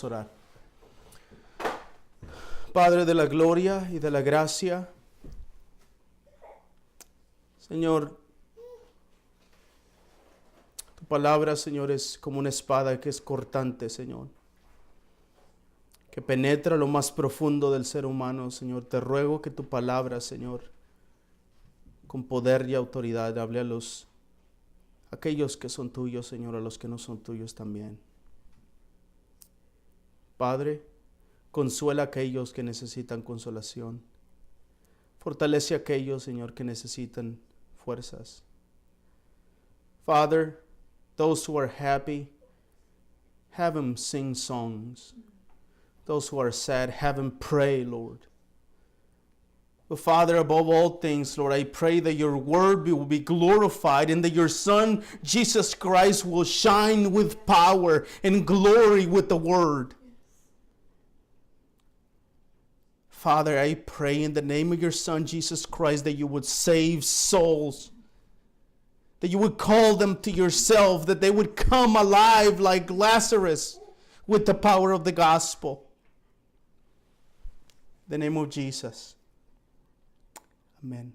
Orar. Padre de la gloria y de la gracia, Señor, tu palabra, Señor, es como una espada que es cortante, Señor, que penetra lo más profundo del ser humano, Señor. Te ruego que tu palabra, Señor, con poder y autoridad, hable a aquellos que son tuyos, Señor, a los que no son tuyos también. Padre, consuela a aquellos que necesitan consolación. Fortalece a aquellos, Señor, que necesitan fuerzas. Father, those who are happy, have them sing songs. Those who are sad, have them pray, Lord. But Father, above all things, Lord, I pray that your word will be glorified and that your Son, Jesus Christ, will shine with power and glory with the word. Father, I pray in the name of your Son, Jesus Christ, that you would save souls, that you would call them to yourself, that they would come alive like Lazarus with the power of the gospel. In the name of Jesus. Amen.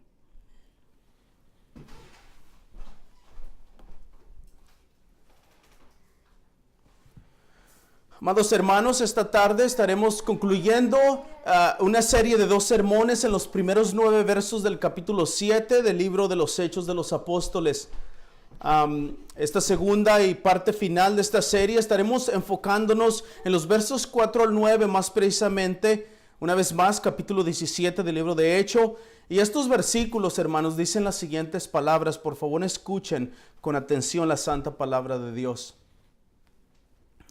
Amados hermanos, esta tarde estaremos concluyendo una serie de 2 sermones en los primeros 9 versos del capítulo 7 del libro de los Hechos de los Apóstoles. Esta segunda y parte final de esta serie estaremos enfocándonos en los versos 4 al 9, más precisamente, una vez más, capítulo 17 del libro de Hechos. Y estos versículos, hermanos, dicen las siguientes palabras. Por favor, escuchen con atención la santa palabra de Dios.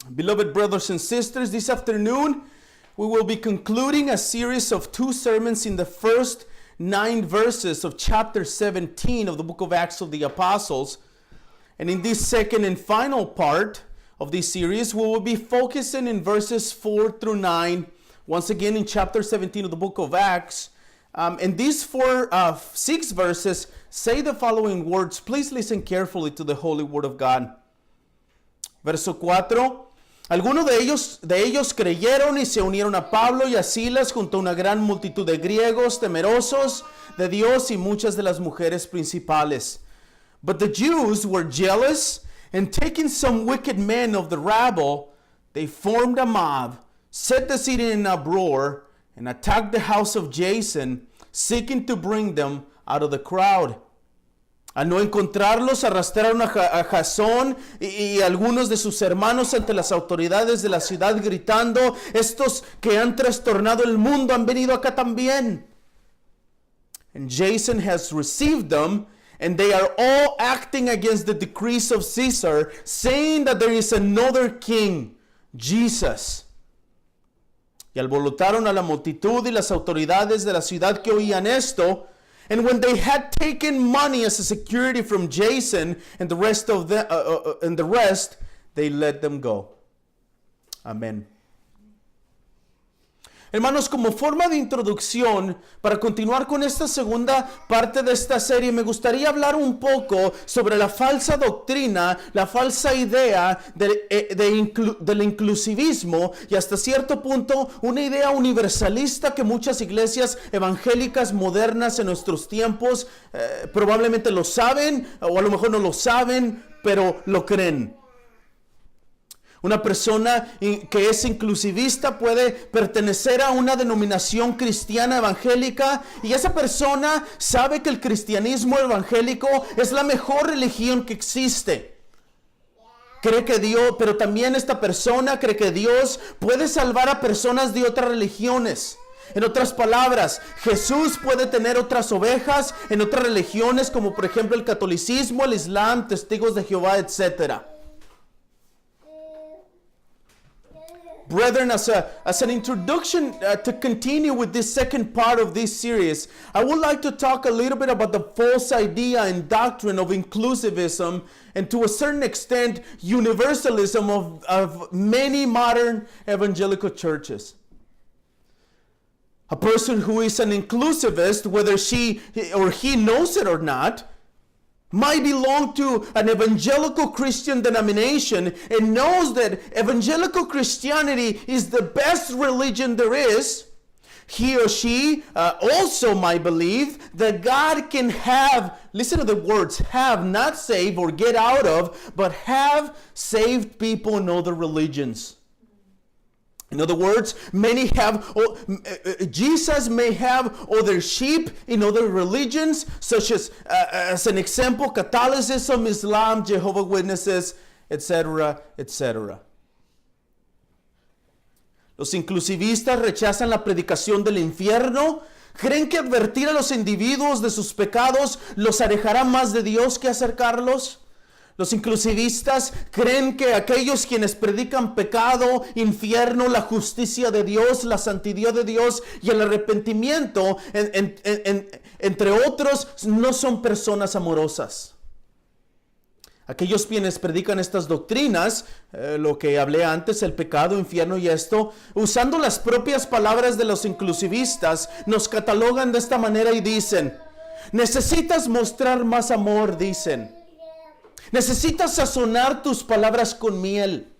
Beloved brothers and sisters, this afternoon we will be concluding a series of 2 sermons in the first 9 verses of chapter 17 of the book of Acts of the Apostles. And in this second and final part of this series, we will be focusing in verses 4 through 9, once again in chapter 17 of the book of Acts. And these 6 verses say the following words. Please listen carefully to the holy word of God. Verso 4. Algunos de ellos creyeron y se unieron a Pablo y a Silas junto a una gran multitud de griegos temerosos de Dios y muchas de las mujeres principales. But the Jews were jealous, and taking some wicked men of the rabble, they formed a mob, set the city in an uproar, and attacked the house of Jason, seeking to bring them out of the crowd. Al no encontrarlos, arrastraron a Jasón y algunos de sus hermanos ante las autoridades de la ciudad gritando: estos que han trastornado el mundo han venido acá también. And Jason has received them, and they are all acting against the decrees of Caesar, saying that there is another king, Jesus. Y alborotaron a la multitud y las autoridades de la ciudad que oían esto. And when they had taken money as a security from Jason and the rest, they let them go. Amen. Hermanos, como forma de introducción, para continuar con esta segunda parte de esta serie, me gustaría hablar un poco sobre la falsa doctrina, la falsa idea del inclusivismo y hasta cierto punto una idea universalista que muchas iglesias evangélicas modernas en nuestros tiempos probablemente lo saben o a lo mejor no lo saben, pero lo creen. Una persona que es inclusivista puede pertenecer a una denominación cristiana evangélica y esa persona sabe que el cristianismo evangélico es la mejor religión que existe. Cree que Dios, pero también esta persona cree que Dios puede salvar a personas de otras religiones. En otras palabras, Jesús puede tener otras ovejas en otras religiones como por ejemplo el catolicismo, el islam, testigos de Jehová, etc. Brethren, as an introduction to continue with this second part of this series, I would like to talk a little bit about the false idea and doctrine of inclusivism and to a certain extent universalism of many modern evangelical churches. A person who is an inclusivist, whether she or he knows it or not, might belong to an evangelical Christian denomination and knows that evangelical Christianity is the best religion there is, he or she also might believe that God can have, listen to the words, have, not save or get out of, but have saved people in other religions. In other words, many have, Jesus may have other sheep in other religions, such as an example, Catholicism, Islam, Jehovah's Witnesses, etc., etc. Los inclusivistas rechazan la predicación del infierno. ¿Creen que advertir a los individuos de sus pecados los alejará más de Dios que acercarlos? Los inclusivistas creen que aquellos quienes predican pecado, infierno, la justicia de Dios, la santidad de Dios y el arrepentimiento, entre otros, no son personas amorosas. Aquellos quienes predican estas doctrinas, lo que hablé antes, el pecado, infierno y esto, usando las propias palabras de los inclusivistas, nos catalogan de esta manera y dicen, necesitas mostrar más amor, dicen. Necesitas sazonar tus palabras con miel.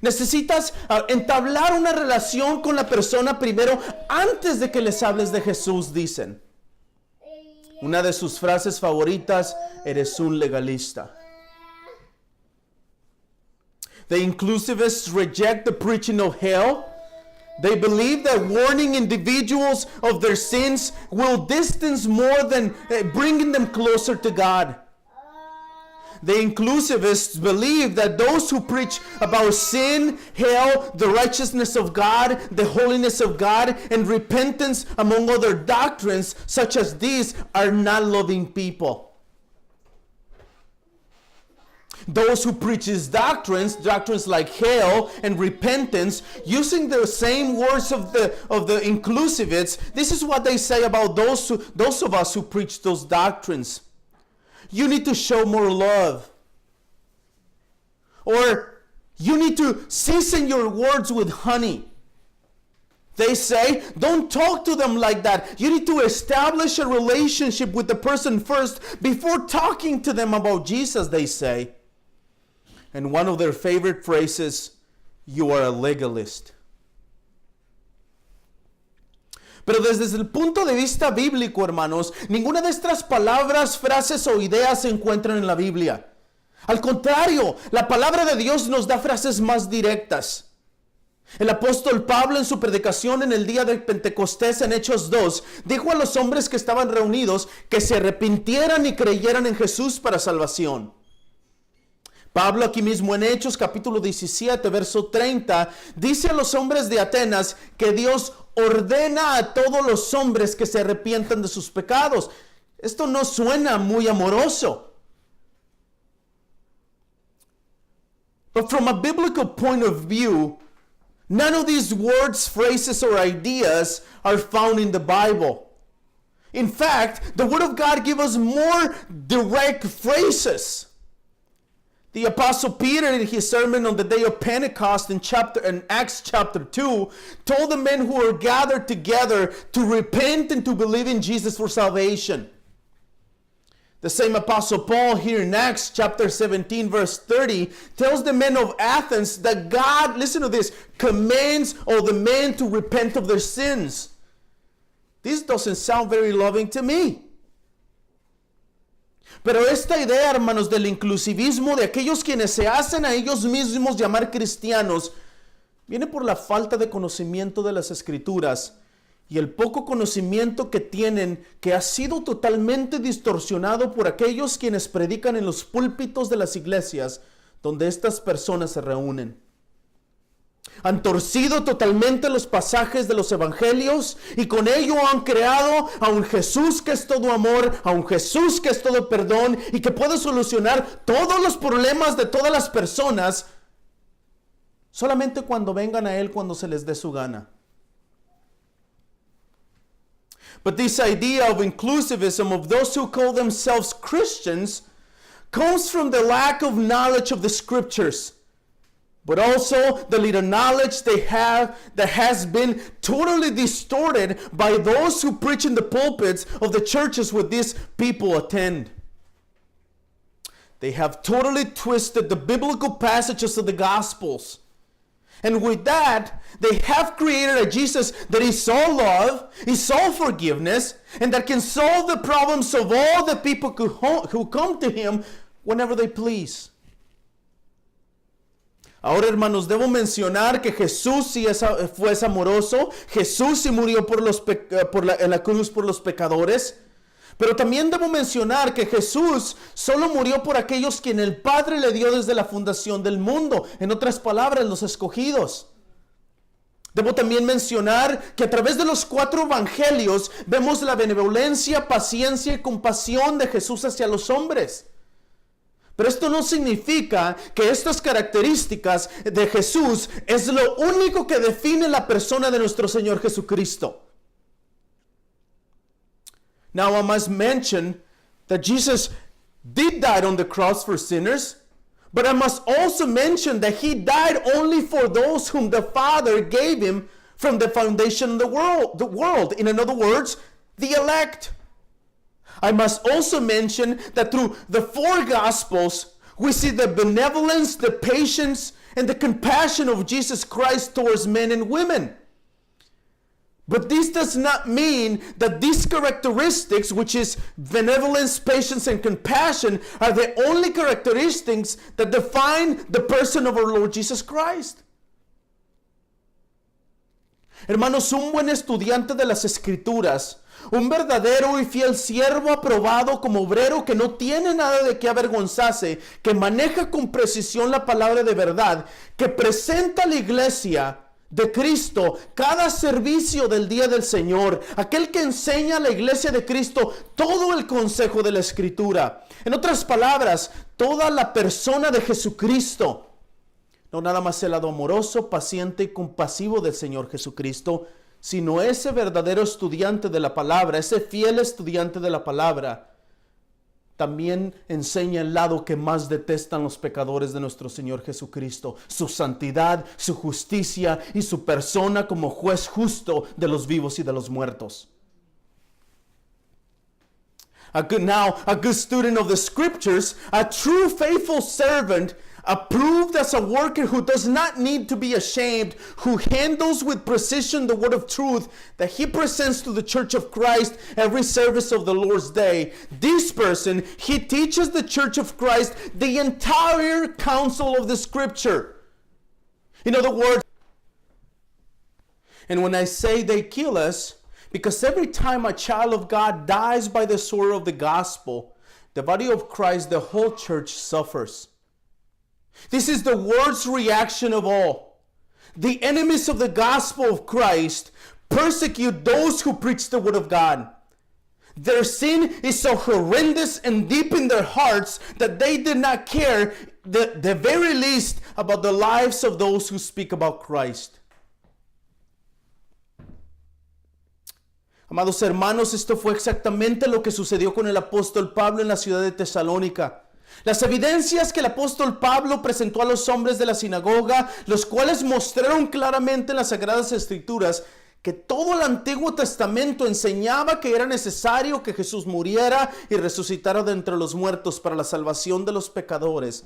Necesitas entablar una relación con la persona primero antes de que les hables de Jesús, dicen. Una de sus frases favoritas, eres un legalista. The inclusivists reject the preaching of hell. They believe that warning individuals of their sins will distance more than bringing them closer to God. The inclusivists believe that those who preach about sin, hell, the righteousness of God, the holiness of God, and repentance, among other doctrines such as these, are not loving people. Those who preach these doctrines like hell and repentance, using the same words of the inclusivists, this is what they say about those of us who preach those doctrines. You need to show more love. Or you need to season your words with honey. They say, don't talk to them like that. You need to establish a relationship with the person first before talking to them about Jesus, they say. And one of their favorite phrases, you are a legalist. Pero desde el punto de vista bíblico, hermanos, ninguna de estas palabras, frases o ideas se encuentran en la Biblia. Al contrario, la palabra de Dios nos da frases más directas. El apóstol Pablo en su predicación en el día de Pentecostés en Hechos 2, dijo a los hombres que estaban reunidos que se arrepintieran y creyeran en Jesús para salvación. Pablo aquí mismo en Hechos capítulo 17, verso 30, dice a los hombres de Atenas que Dios ordena a todos los hombres que se arrepientan de sus pecados. Esto no suena muy amoroso. But from a biblical point of view, none of these words, phrases, or ideas are found in the Bible. In fact, the Word of God gives us more direct phrases. The Apostle Peter, in his sermon on the day of Pentecost in Acts chapter 2, told the men who were gathered together to repent and to believe in Jesus for salvation. The same Apostle Paul here in Acts chapter 17 verse 30 tells the men of Athens that God, listen to this, commands all the men to repent of their sins. This doesn't sound very loving to me. Pero esta idea, hermanos, del inclusivismo, de aquellos quienes se hacen a ellos mismos llamar cristianos, viene por la falta de conocimiento de las Escrituras y el poco conocimiento que tienen, que ha sido totalmente distorsionado por aquellos quienes predican en los púlpitos de las iglesias donde estas personas se reúnen. Han torcido totalmente los pasajes de los evangelios y con ello han creado a un Jesús que es todo amor, a un Jesús que es todo perdón y que puede solucionar todos los problemas de todas las personas solamente cuando vengan a Él cuando se les dé su gana. But this idea of inclusivism of those who call themselves Christians comes from the lack of knowledge of the Scriptures. But also the little knowledge they have that has been totally distorted by those who preach in the pulpits of the churches where these people attend. They have totally twisted the biblical passages of the Gospels. And with that, they have created a Jesus that is all love, is all forgiveness, and that can solve the problems of all the people who come to Him whenever they please. Ahora, hermanos, debo mencionar que Jesús sí fue amoroso. Jesús sí murió en la cruz por los pecadores. Pero también debo mencionar que Jesús solo murió por aquellos quien el Padre le dio desde la fundación del mundo. En otras palabras, los escogidos. Debo también mencionar que a través de los 4 evangelios vemos la benevolencia, paciencia y compasión de Jesús hacia los hombres. Pero esto no significa que estas características de Jesús es lo único que define la persona de nuestro Señor Jesucristo. Now I must mention that Jesus did die on the cross for sinners, but I must also mention that He died only for those whom the Father gave Him from the foundation of the world. In other words, the elect. I must also mention that through the 4 Gospels, we see the benevolence, the patience, and the compassion of Jesus Christ towards men and women. But this does not mean that these characteristics, which is benevolence, patience, and compassion, are the only characteristics that define the person of our Lord Jesus Christ. Hermanos, un buen estudiante de las Escrituras, un verdadero y fiel siervo aprobado como obrero que no tiene nada de qué avergonzarse, que maneja con precisión la palabra de verdad, que presenta a la iglesia de Cristo cada servicio del día del Señor, aquel que enseña a la iglesia de Cristo todo el consejo de la Escritura. En otras palabras, toda la persona de Jesucristo. No nada más el lado amoroso, paciente y compasivo del Señor Jesucristo, sino ese verdadero estudiante de la palabra, ese fiel estudiante de la palabra, también enseña el lado que más detestan los pecadores de nuestro Señor Jesucristo, su santidad, su justicia y su persona como juez justo de los vivos y de los muertos. A good student of the Scriptures, a true faithful servant, approved as a worker who does not need to be ashamed, who handles with precision the word of truth that he presents to the church of Christ every service of the Lord's day. This person, he teaches the church of Christ the entire counsel of the Scripture. In other words, and when I say they kill us, because every time a child of God dies by the sword of the gospel, the body of Christ, the whole church suffers. This is the worst reaction of all. The enemies of the gospel of Christ persecute those who preach the word of God. Their sin is so horrendous and deep in their hearts that they did not care the very least about the lives of those who speak about Christ. Amados hermanos, esto fue exactamente lo que sucedió con el apóstol Pablo en la ciudad de Tesalónica. Las evidencias que el apóstol Pablo presentó a los hombres de la sinagoga, los cuales mostraron claramente en las Sagradas Escrituras que todo el Antiguo Testamento enseñaba que era necesario que Jesús muriera y resucitara de entre los muertos para la salvación de los pecadores,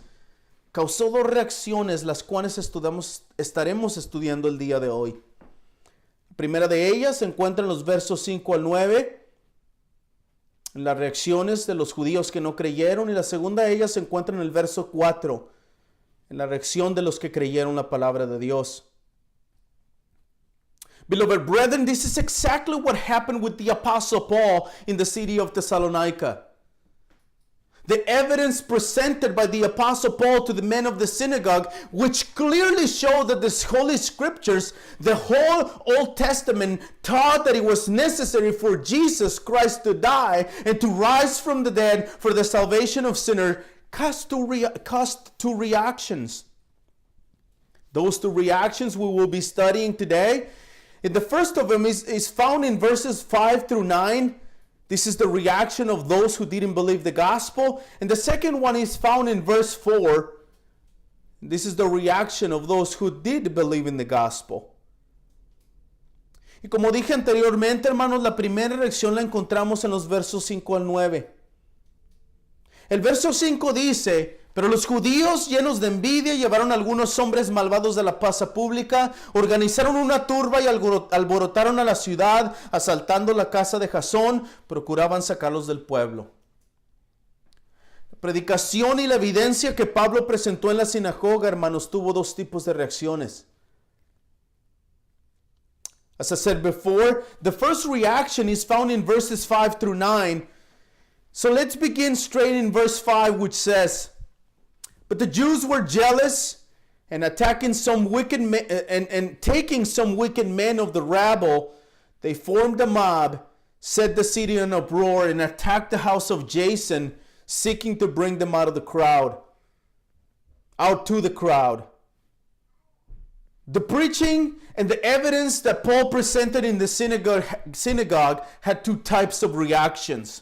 causó 2 reacciones, las cuales estaremos estudiando el día de hoy. La primera de ellas se encuentra en los versos 5 al 9, en las reacciones de los judíos que no creyeron, y la segunda de ellas se encuentra en el verso 4, en la reacción de los que creyeron la palabra de Dios. Beloved brethren, this is exactly what happened with the Apostle Paul in the city of Thessalonica. The evidence presented by the Apostle Paul to the men of the synagogue, which clearly show that the Holy Scriptures, the whole Old Testament, taught that it was necessary for Jesus Christ to die and to rise from the dead for the salvation of sinners, caused 2 reactions. Those 2 reactions we will be studying today. And the first of them is found in verses 5 through 9. This is the reaction of those who didn't believe the gospel. And the second one is found in verse 4. This is the reaction of those who did believe in the gospel. Y como dije anteriormente, hermanos, la primera reacción la encontramos en los versos 5 al 9. El verso 5 dice: pero los judíos, llenos de envidia, llevaron a algunos hombres malvados de la plaza pública, organizaron una turba y alborotaron a la ciudad, asaltando la casa de Jasón, procuraban sacarlos del pueblo. La predicación y la evidencia que Pablo presentó en la sinagoga, hermanos, tuvo dos tipos de reacciones. As I said before, the first reaction is found in verses 5 through 9. So let's begin straight in verse 5, which says, but the Jews were jealous, and attacking some wicked men, and taking some wicked men of the rabble, they formed a mob, set the city in uproar, and attacked the house of Jason, seeking to bring them out to the crowd. The preaching and the evidence that Paul presented in the synagogue had two types of reactions.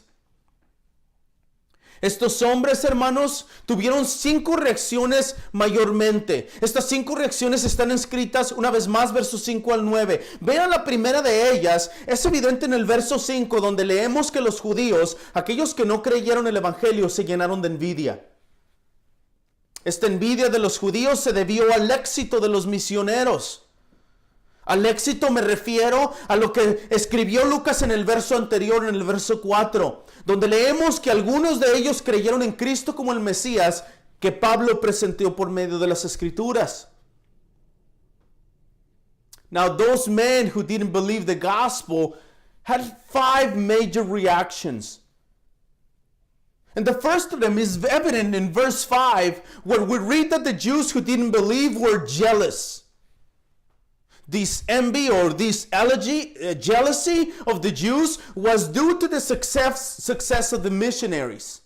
Estos hombres, hermanos, tuvieron 5 reacciones mayormente. Estas 5 reacciones están escritas una vez más, versos 5 al 9. Vean la primera de ellas. Es evidente en el verso 5, donde leemos que los judíos, aquellos que no creyeron el evangelio, se llenaron de envidia. Esta envidia de los judíos se debió al éxito de los misioneros. Al éxito me refiero a lo que escribió Lucas en el verso anterior, en el verso 4, donde leemos que algunos de ellos creyeron en Cristo como el Mesías que Pablo presentó por medio de las Escrituras. Now, those men who didn't believe the gospel had 5 major reactions. And the first of them is evident in verse 5, where we read that the Jews who didn't believe were jealous. This envy or this jealousy of the Jews was due to the success of the missionaries.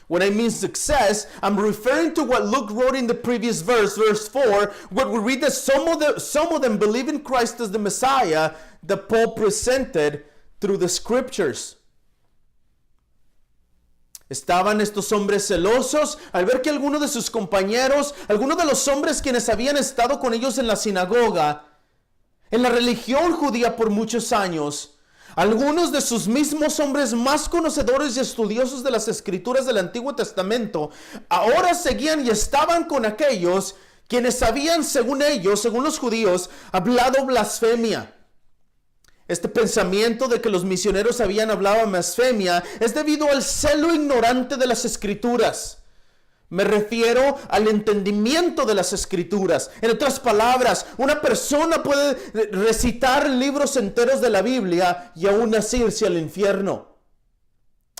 When I mean success, I'm referring to what Luke wrote in the previous verse 4, where we read that some of them believe in Christ as the Messiah that Paul presented through the scriptures. Estaban estos hombres celosos al ver que algunos de sus compañeros, algunos de los hombres quienes habían estado con ellos en la sinagoga, en la religión judía por muchos años, algunos de sus mismos hombres más conocedores y estudiosos de las escrituras del Antiguo Testamento, ahora seguían y estaban con aquellos quienes habían, según ellos, según los judíos, hablado blasfemia. Este pensamiento de que los misioneros habían hablado blasfemia es debido al celo ignorante de las Escrituras. Me refiero al entendimiento de las Escrituras. En otras palabras, una persona puede recitar libros enteros de la Biblia y aún así irse al infierno.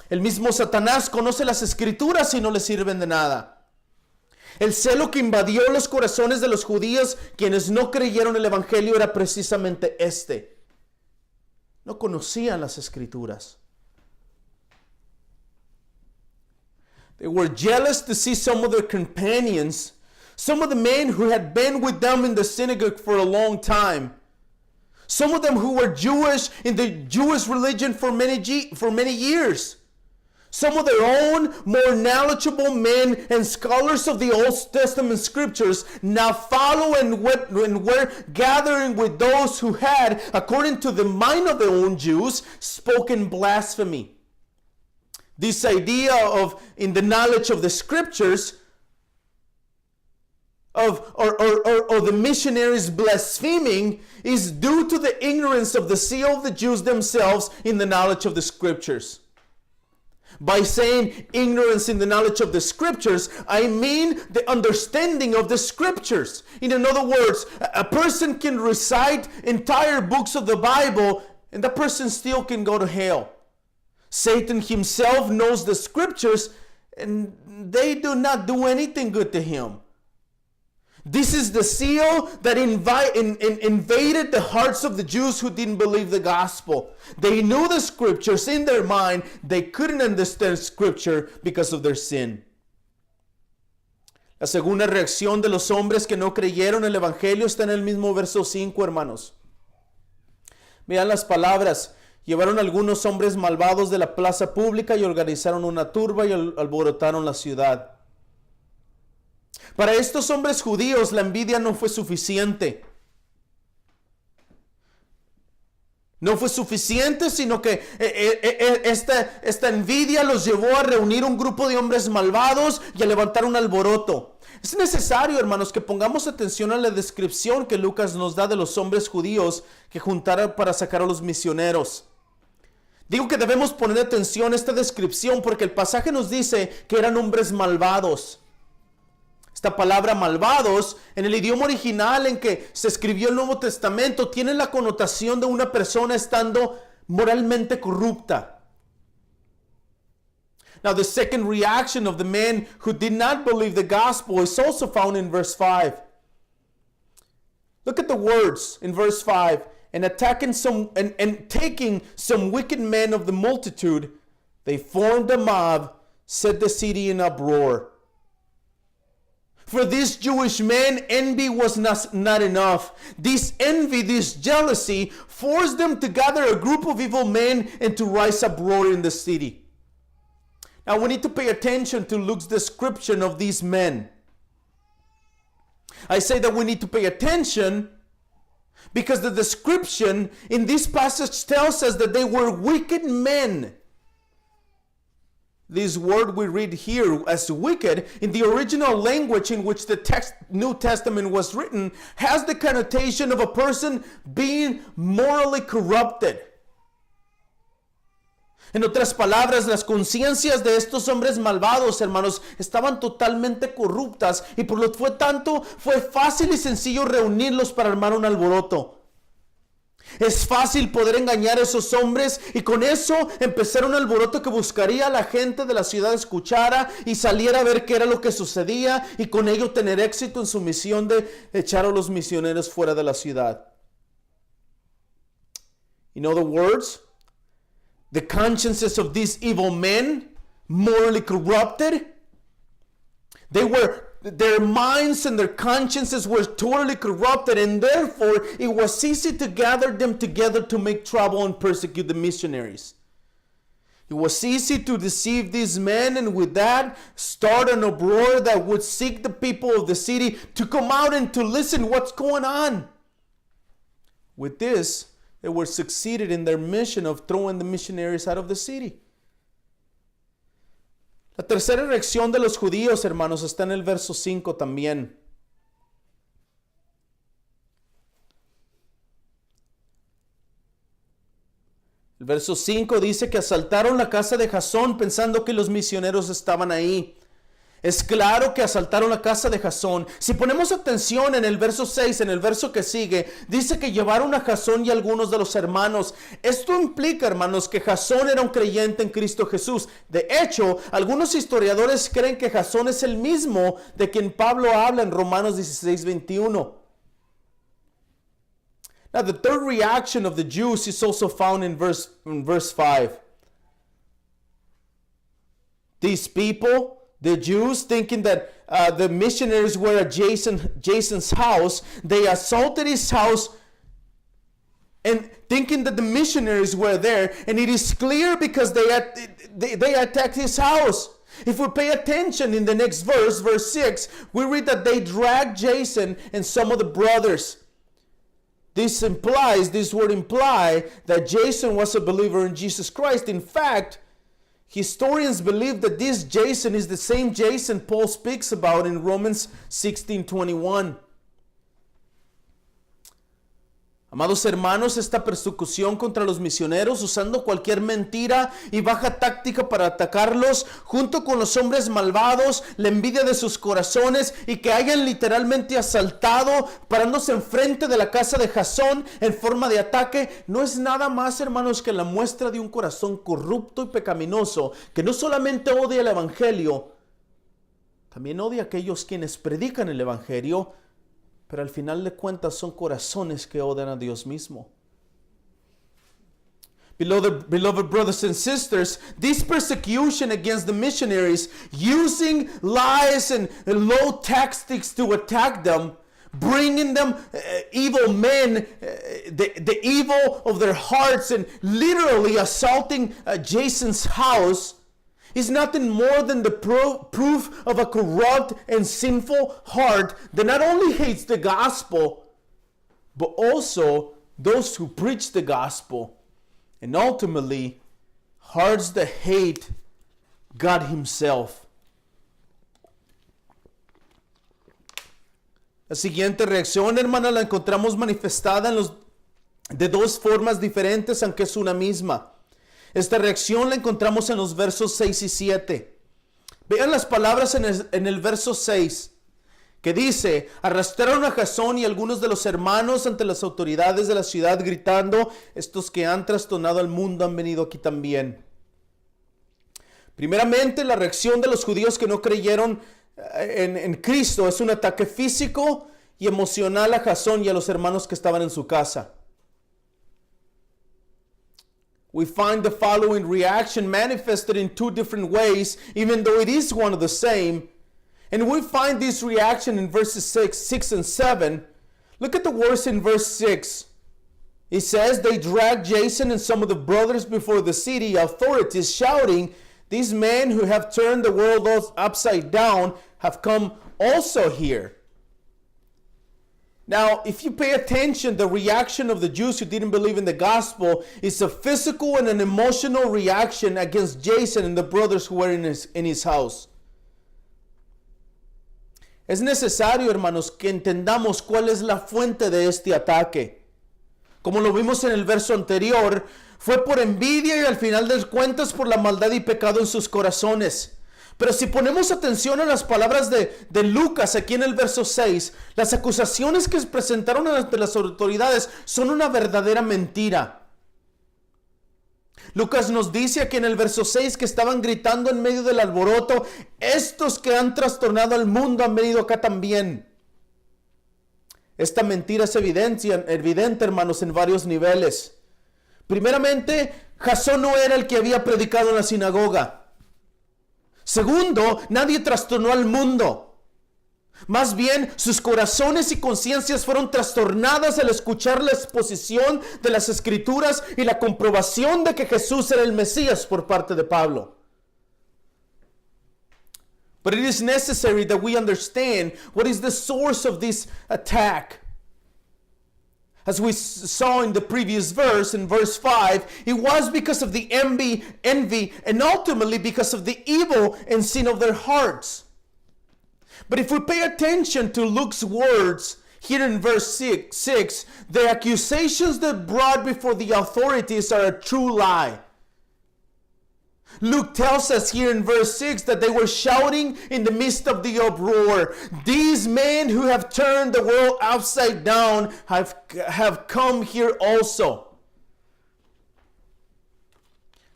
El mismo Satanás conoce las Escrituras y no le sirven de nada. El celo que invadió los corazones de los judíos, quienes no creyeron el Evangelio, era precisamente este. No conocían las Escrituras. They were jealous to see some of their companions, some of the men who had been with them in the synagogue for a long time, some of them who were Jewish in the Jewish religion for many years. Some of their own more knowledgeable men and scholars of the Old Testament scriptures now follow and were gathering with those who had, according to the mind of their own Jews, spoken blasphemy. This idea of, in the knowledge of the scriptures, or the missionaries blaspheming is due to the ignorance of the seal of the Jews themselves in the knowledge of the scriptures. By saying ignorance in the knowledge of the scriptures, I mean the understanding of the scriptures. In other words, a person can recite entire books of the Bible and that person still can go to hell. Satan himself knows the scriptures and they do not do anything good to him. This is the seal that invaded the hearts of the Jews who didn't believe the gospel. They knew the scriptures in their mind. They couldn't understand scripture because of their sin. La segunda reacción de los hombres que no creyeron el evangelio está en el mismo verso 5, hermanos. Vean las palabras. Llevaron algunos hombres malvados de la plaza pública y organizaron una turba y alborotaron la ciudad. Para estos hombres judíos la envidia no fue suficiente. No fue suficiente, sino que esta envidia los llevó a reunir un grupo de hombres malvados y a levantar un alboroto. Es necesario, hermanos, que pongamos atención a la descripción que Lucas nos da de los hombres judíos que juntaron para sacar a los misioneros. Digo que debemos poner atención a esta descripción porque el pasaje nos dice que eran hombres malvados. Esta palabra malvados, en el idioma original en que se escribió el Nuevo Testamento, tiene la connotación de una persona estando moralmente corrupta. Now, the second reaction of the men who did not believe the gospel is also found in verse 5. Look at the words in verse 5. And attacking and taking some wicked men of the multitude, they formed a mob, set the city in uproar. For these Jewish men, envy was not enough. This envy, this jealousy, forced them to gather a group of evil men and to rise uproar in the city. Now we need to pay attention to Luke's description of these men. I say that we need to pay attention because the description in this passage tells us that they were wicked men. This word we read here as wicked, in the original language in which the New Testament was written, has the connotation of a person being morally corrupted. En otras palabras, las conciencias de estos hombres malvados, hermanos, estaban totalmente corruptas y por lo tanto fue fácil y sencillo reunirlos para armar un alboroto. Es fácil poder engañar a esos hombres y con eso empezar un alboroto que buscaría a la gente de la ciudad escuchara y saliera a ver qué era lo que sucedía y con ello tener éxito en su misión de echar a los misioneros fuera de la ciudad. In other words, the consciences of these evil men, morally corrupted, their minds and their consciences were totally corrupted, and therefore it was easy to gather them together to make trouble and persecute the missionaries. It was easy to deceive these men, and with that start an uproar that would seek the people of the city to come out and to listen what's going on. With this, they were succeeded in their mission of throwing the missionaries out of the city. La tercera reacción de los judíos, hermanos, está en el verso 5 también. El verso 5 dice que asaltaron la casa de Jasón pensando que los misioneros estaban ahí. Es claro que asaltaron la casa de Jasón. Si ponemos atención en el verso 6, en el verso que sigue, dice que llevaron a Jasón y algunos de los hermanos. Esto implica, hermanos, que Jasón era un creyente en Cristo Jesús. De hecho, algunos historiadores creen que Jasón es el mismo de quien Pablo habla en Romanos 16:21. Now, the third reaction of the Jews is also found in verse 5. These people, the Jews, thinking that the missionaries were at Jason's house, they assaulted his house and thinking that the missionaries were there, and it is clear because they attacked his house. If we pay attention in the next verse, verse 6, we read that they dragged Jason and some of the brothers. This word imply that Jason was a believer in Jesus Christ. In fact, historians believe that this Jason is the same Jason Paul speaks about in Romans 16:21. Amados hermanos, esta persecución contra los misioneros, usando cualquier mentira y baja táctica para atacarlos, junto con los hombres malvados, la envidia de sus corazones y que hayan literalmente asaltado, parándose enfrente de la casa de Jasón en forma de ataque, no es nada más, hermanos, que la muestra de un corazón corrupto y pecaminoso, que no solamente odia el evangelio, también odia a aquellos quienes predican el evangelio, pero al final de cuentas son corazones que odian a Dios mismo. Beloved brothers and sisters, this persecution against the missionaries, using lies and low tactics to attack them, bringing them evil men, the evil of their hearts, and literally assaulting Jason's house, is nothing more than the proof of a corrupt and sinful heart that not only hates the gospel, but also those who preach the gospel, and ultimately hearts that hate God Himself. La siguiente reacción, hermana, la encontramos manifestada de dos formas diferentes, aunque es una misma. Esta reacción la encontramos en los versos 6 y 7. Vean las palabras en el verso 6, que dice: arrastraron a Jasón y algunos de los hermanos ante las autoridades de la ciudad, gritando: estos que han trastornado al mundo han venido aquí también. Primeramente, la reacción de los judíos que no creyeron en Cristo es un ataque físico y emocional a Jasón y a los hermanos que estaban en su casa. We find the following reaction manifested in two different ways, even though it is one of the same. And we find this reaction in verses 6 and 7. Look at the words in verse 6. It says, they dragged Jason and some of the brothers before the city authorities, shouting, these men who have turned the world upside down have come also here. Now, if you pay attention, the reaction of the Jews who didn't believe in the gospel is a physical and an emotional reaction against Jason and the brothers who were in his house. Es necesario, hermanos, que entendamos cuál es la fuente de este ataque. Como lo vimos en el verso anterior, fue por envidia y al final de cuentas por la maldad y pecado en sus corazones. Pero si ponemos atención a las palabras de Lucas aquí en el verso 6, las acusaciones que se presentaron ante las autoridades son una verdadera mentira. Lucas nos dice aquí en el verso 6 que estaban gritando en medio del alboroto: estos que han trastornado al mundo han venido acá también. Esta mentira es evidente, hermanos, en varios niveles. Primeramente, Jasón no era el que había predicado en la sinagoga. Segundo, nadie trastornó al mundo. Más bien, sus corazones y conciencias fueron trastornadas al escuchar la exposición de las Escrituras y la comprobación de que Jesús era el Mesías por parte de Pablo. But it is necessary that we understand what is the source of this attack. As we saw in the previous verse, in verse 5, it was because of the envy, and ultimately because of the evil and sin of their hearts. But if we pay attention to Luke's words here in verse 6, the accusations that brought before the authorities are a true lie. Luke tells us here in verse 6 that they were shouting in the midst of the uproar, these men who have turned the world upside down have come here also.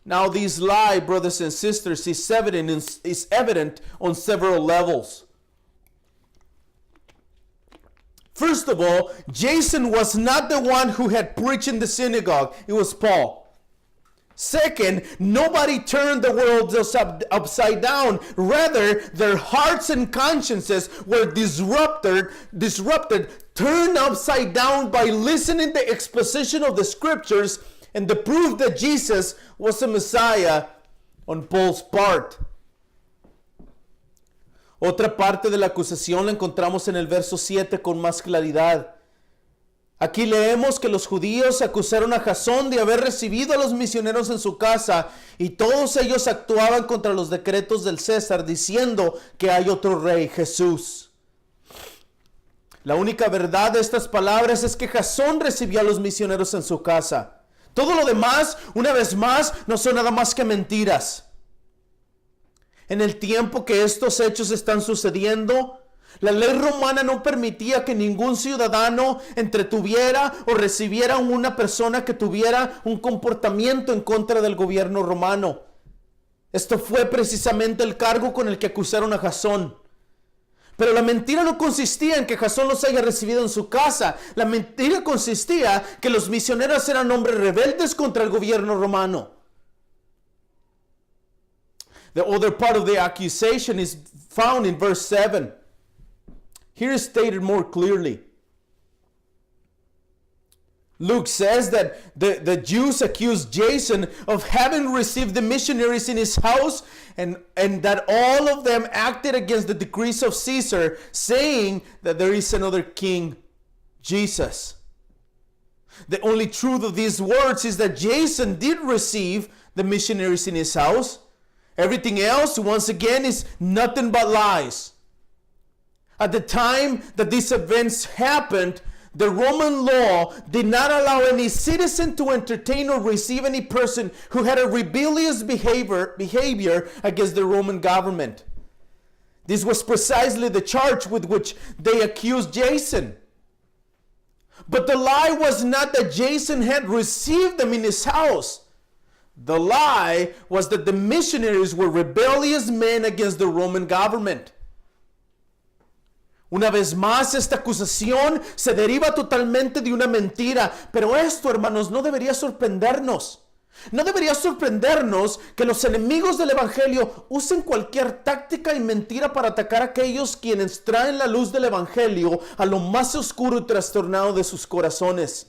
Now this lie, brothers and sisters, is evident on several levels. First of all, Jason was not the one who had preached in the synagogue. It was Paul. Second, nobody turned the world upside down. Rather, their hearts and consciences were disrupted, turned upside down by listening to the exposition of the Scriptures and the proof that Jesus was the Messiah on Paul's part. Otra parte de la acusación la encontramos en el verso 7 con más claridad. Aquí leemos que los judíos acusaron a Jasón de haber recibido a los misioneros en su casa y todos ellos actuaban contra los decretos del César diciendo que hay otro rey, Jesús. La única verdad de estas palabras es que Jasón recibió a los misioneros en su casa. Todo lo demás, una vez más, no son nada más que mentiras. En el tiempo que estos hechos están sucediendo, la ley romana no permitía que ningún ciudadano entretuviera o recibiera a una persona que tuviera un comportamiento en contra del gobierno romano. Esto fue precisamente el cargo con el que acusaron a Jasón. Pero la mentira no consistía en que Jasón los haya recibido en su casa. La mentira consistía que los misioneros eran hombres rebeldes contra el gobierno romano. The other part of the accusation is found in verse 7. Here is stated more clearly. Luke says that the Jews accused Jason of having received the missionaries in his house and that all of them acted against the decrees of Caesar, saying that there is another king, Jesus. The only truth of these words is that Jason did receive the missionaries in his house. Everything else, once again, is nothing but lies. At the time that these events happened, the Roman law did not allow any citizen to entertain or receive any person who had a rebellious behavior against the Roman government. This was precisely the charge with which they accused Jason. But the lie was not that Jason had received them in his house. The lie was that the missionaries were rebellious men against the Roman government. Una vez más, esta acusación se deriva totalmente de una mentira. Pero esto, hermanos, no debería sorprendernos. No debería sorprendernos que los enemigos del Evangelio usen cualquier táctica y mentira para atacar a aquellos quienes traen la luz del Evangelio a lo más oscuro y trastornado de sus corazones.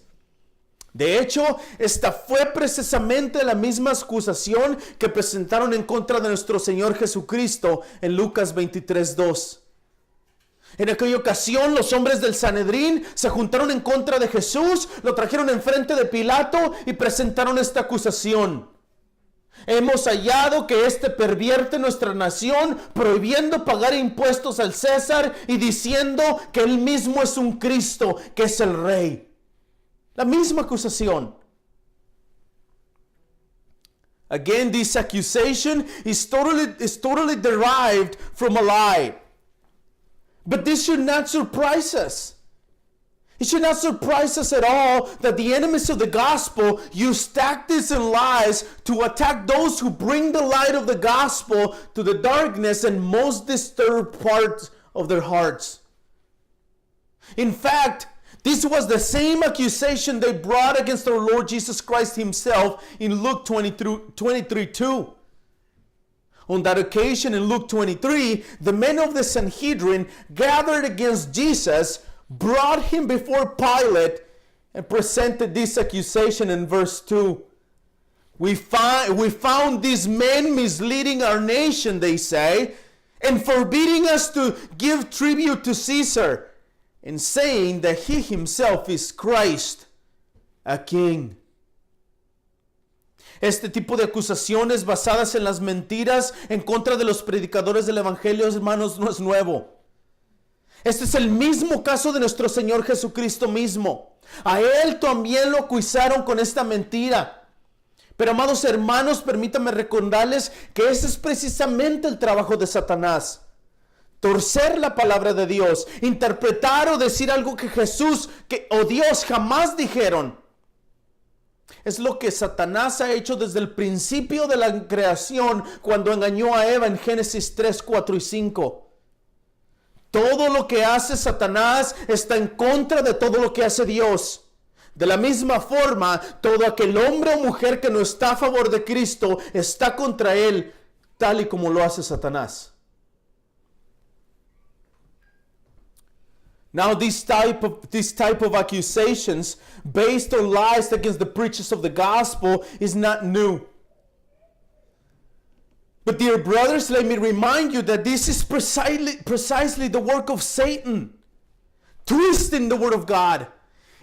De hecho, esta fue precisamente la misma acusación que presentaron en contra de nuestro Señor Jesucristo en Lucas 23:2. En aquella ocasión, los hombres del Sanedrín se juntaron en contra de Jesús, lo trajeron enfrente de Pilato y presentaron esta acusación. Hemos hallado que éste pervierte nuestra nación, prohibiendo pagar impuestos al César y diciendo que él mismo es un Cristo, que es el Rey. La misma acusación. Again, this accusation is totally derived from a lie. But this should not surprise us. It should not surprise us at all that the enemies of the gospel use tactics and lies to attack those who bring the light of the gospel to the darkness and most disturbed parts of their hearts. In fact, this was the same accusation they brought against our Lord Jesus Christ himself in Luke 23:2. On that occasion in Luke 23, the men of the Sanhedrin gathered against Jesus, brought him before Pilate, and presented this accusation in verse 2. We found these men misleading our nation, they say, and forbidding us to give tribute to Caesar, and saying that he himself is Christ, a king. Este tipo de acusaciones basadas en las mentiras en contra de los predicadores del Evangelio, hermanos, no es nuevo. Este es el mismo caso de nuestro Señor Jesucristo mismo. A Él también lo acusaron con esta mentira. Pero, amados hermanos, permítanme recordarles que ese es precisamente el trabajo de Satanás. Torcer la palabra de Dios, interpretar o decir algo que Jesús o Dios jamás dijeron. Es lo que Satanás ha hecho desde el principio de la creación cuando engañó a Eva en Génesis 3, 4 y 5. Todo lo que hace Satanás está en contra de todo lo que hace Dios. De la misma forma, todo aquel hombre o mujer que no está a favor de Cristo está contra él, tal y como lo hace Satanás. Now, this type of accusations based on lies against the preachers of the gospel is not new. But dear brothers, let me remind you that this is precisely the work of Satan. Twisting the word of God,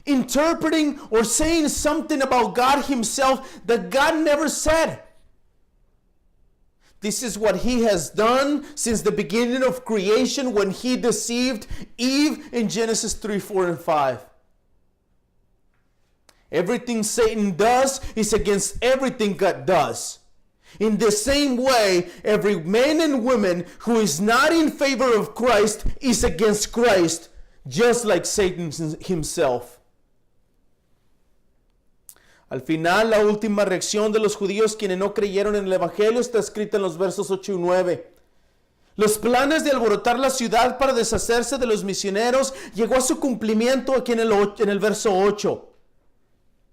interpreting or saying something about God himself that God never said. This is what he has done since the beginning of creation when he deceived Eve in Genesis 3, 4, and 5. Everything Satan does is against everything God does. In the same way, every man and woman who is not in favor of Christ is against Christ, just like Satan himself. Al final, la última reacción de los judíos quienes no creyeron en el Evangelio está escrita en los versos 8 y 9. Los planes de alborotar la ciudad para deshacerse de los misioneros llegó a su cumplimiento aquí en el verso 8.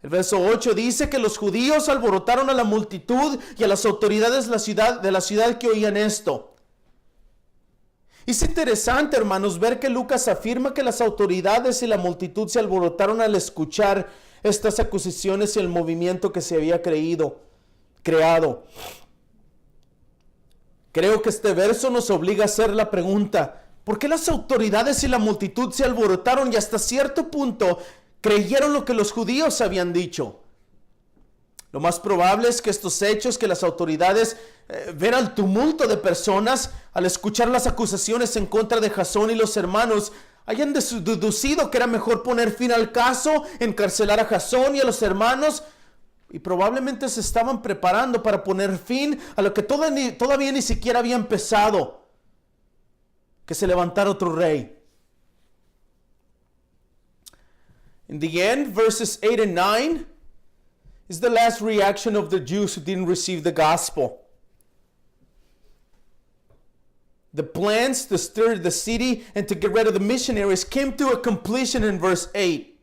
El verso 8 dice que los judíos alborotaron a la multitud y a las autoridades de la ciudad que oían esto. Es interesante, hermanos, ver que Lucas afirma que las autoridades y la multitud se alborotaron al escuchar estas acusaciones y el movimiento que se había creado. Creo que este verso nos obliga a hacer la pregunta: ¿por qué las autoridades y la multitud se alborotaron y hasta cierto punto creyeron lo que los judíos habían dicho. Lo más probable es que estos hechos, que las autoridades ver el tumulto de personas al escuchar las acusaciones en contra de Jasón y los hermanos, hayan deducido que era mejor poner fin al caso, encarcelar a Jasón y a los hermanos, y probablemente se estaban preparando para poner fin a lo que todavía ni siquiera había empezado, que se levantara otro rey. In the end, verses 8 and 9 is the last reaction of the Jews who didn't receive the gospel. The plans to stir the city and to get rid of the missionaries came to a completion in verse 8.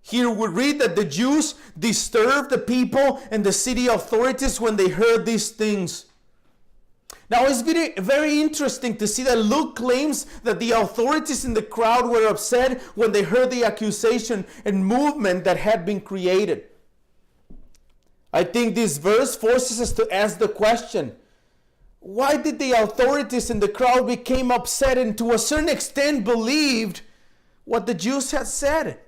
Here we read that the Jews disturbed the people and the city authorities when they heard these things. Now it's very, very interesting to see that Luke claims that the authorities in the crowd were upset when they heard the accusation and movement that had been created. I think this verse forces us to ask the question, why did the authorities in the crowd become upset and to a certain extent believed what the Jews had said?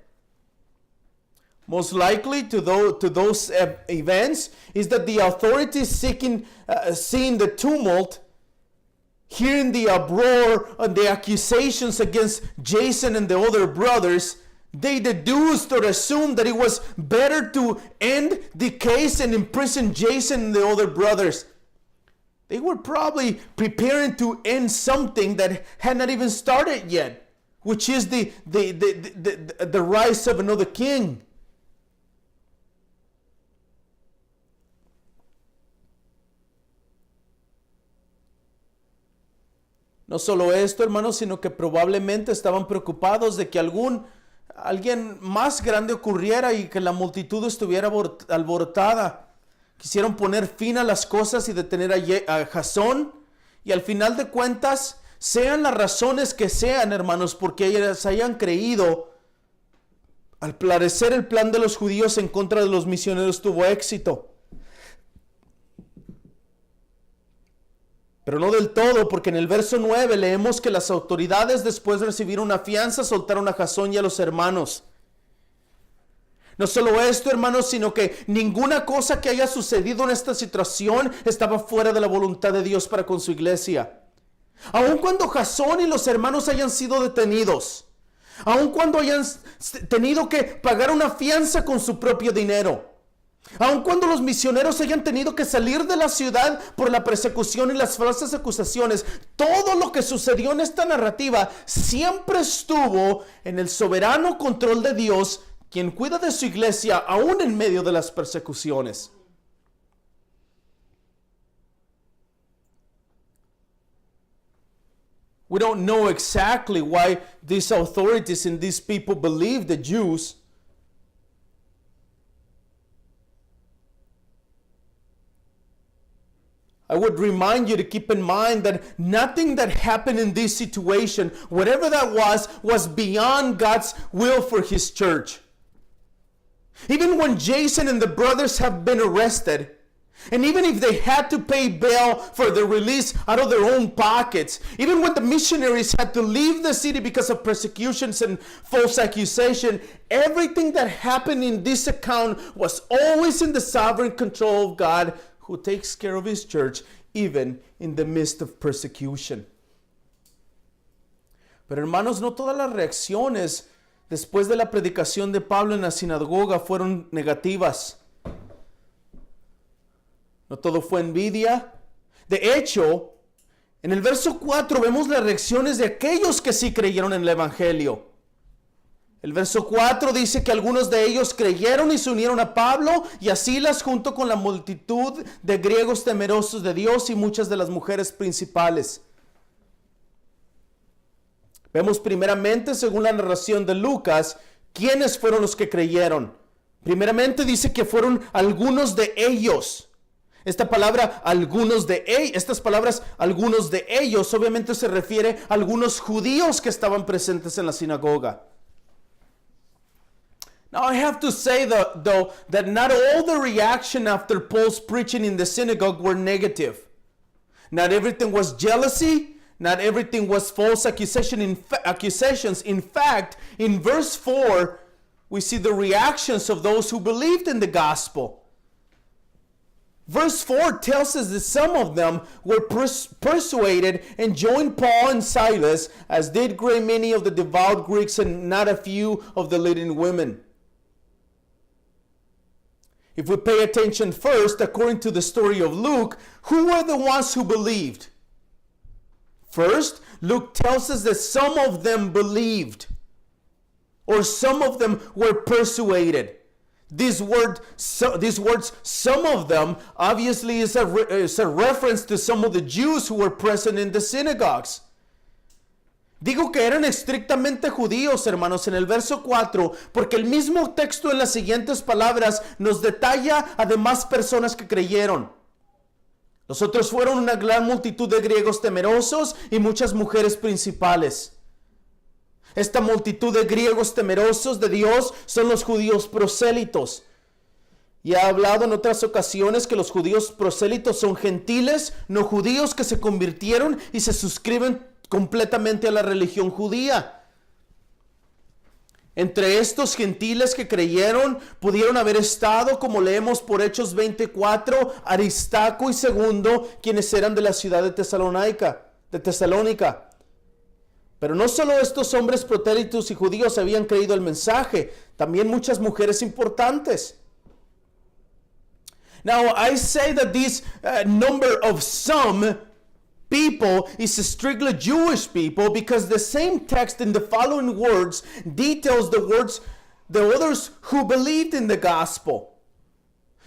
Most likely to those events is that the authorities seeing the tumult, hearing the uproar and the accusations against Jason and the other brothers, they deduced or assumed that it was better to end the case and imprison Jason and the other brothers. They were probably preparing to end something that had not even started yet, which is the rise of another king. No solo esto, hermanos, sino que probablemente estaban preocupados de que alguien más grande ocurriera y que la multitud estuviera alborotada. Quisieron poner fin a las cosas y detener a Jasón, y al final de cuentas, sean las razones que sean, hermanos, porque ellas hayan creído, al parecer el plan de los judíos en contra de los misioneros tuvo éxito. Pero no del todo, porque en el verso 9 leemos que las autoridades, después de recibir una fianza, soltaron a Jasón y a los hermanos. No solo esto, hermanos, sino que ninguna cosa que haya sucedido en esta situación estaba fuera de la voluntad de Dios para con su iglesia. Aun cuando Jasón y los hermanos hayan sido detenidos, aun cuando hayan tenido que pagar una fianza con su propio dinero, aun cuando los misioneros hayan tenido que salir de la ciudad por la persecución y las falsas acusaciones, todo lo que sucedió en esta narrativa siempre estuvo en el soberano control de Dios, quien cuida de su iglesia aún en medio de las persecuciones. We don't know exactly why these authorities and these people believe the Jews. I would remind you to keep in mind that nothing that happened in this situation, whatever that was beyond God's will for His church. Even when Jason and the brothers have been arrested, and even if they had to pay bail for their release out of their own pockets, even when the missionaries had to leave the city because of persecutions and false accusation, everything that happened in this account was always in the sovereign control of God, who takes care of His church even in the midst of persecution. Pero hermanos, no todas las reacciones después de la predicación de Pablo en la sinagoga fueron negativas. No todo fue envidia. De hecho, en el verso 4 vemos las reacciones de aquellos que sí creyeron en el evangelio. El verso 4 dice que algunos de ellos creyeron y se unieron a Pablo y a Silas junto con la multitud de griegos temerosos de Dios y muchas de las mujeres principales. Vemos primeramente, según la narración de Lucas, quiénes fueron los que creyeron. Primeramente dice que fueron algunos de ellos. Estas palabras, algunos de ellos, obviamente se refiere a algunos judíos que estaban presentes en la sinagoga. Now I have to say though that not all the reaction after Paul's preaching in the synagogue were negative. Not everything was jealousy. Not everything was false accusations. In fact, in verse 4, we see the reactions of those who believed in the gospel. Verse 4 tells us that some of them were persuaded and joined Paul and Silas, as did great many of the devout Greeks and not a few of the leading women. If we pay attention first, according to the story of Luke, who were the ones who believed? First, Luke tells us that some of them believed, or some of them were persuaded. These words, some of them, obviously is a reference to some of the Jews who were present in the synagogues. Digo que eran estrictamente judíos, hermanos, en el verso 4, porque el mismo texto en las siguientes palabras nos detalla además personas que creyeron. Los otros fueron una gran multitud de griegos temerosos y muchas mujeres principales. Esta multitud de griegos temerosos de Dios son los judíos prosélitos. Y he hablado en otras ocasiones que los judíos prosélitos son gentiles, no judíos, que se convirtieron y se suscriben completamente a la religión judía. Entre estos gentiles que creyeron pudieron haber estado, como leemos por Hechos 24, Aristarco y Segundo, quienes eran de la ciudad de Tesalónica. Pero no solo estos hombres prosélitos y judíos habían creído el mensaje, también muchas mujeres importantes. Now, I say that this number of some people is strictly Jewish people, because the same text in the following words details the others who believed in the gospel.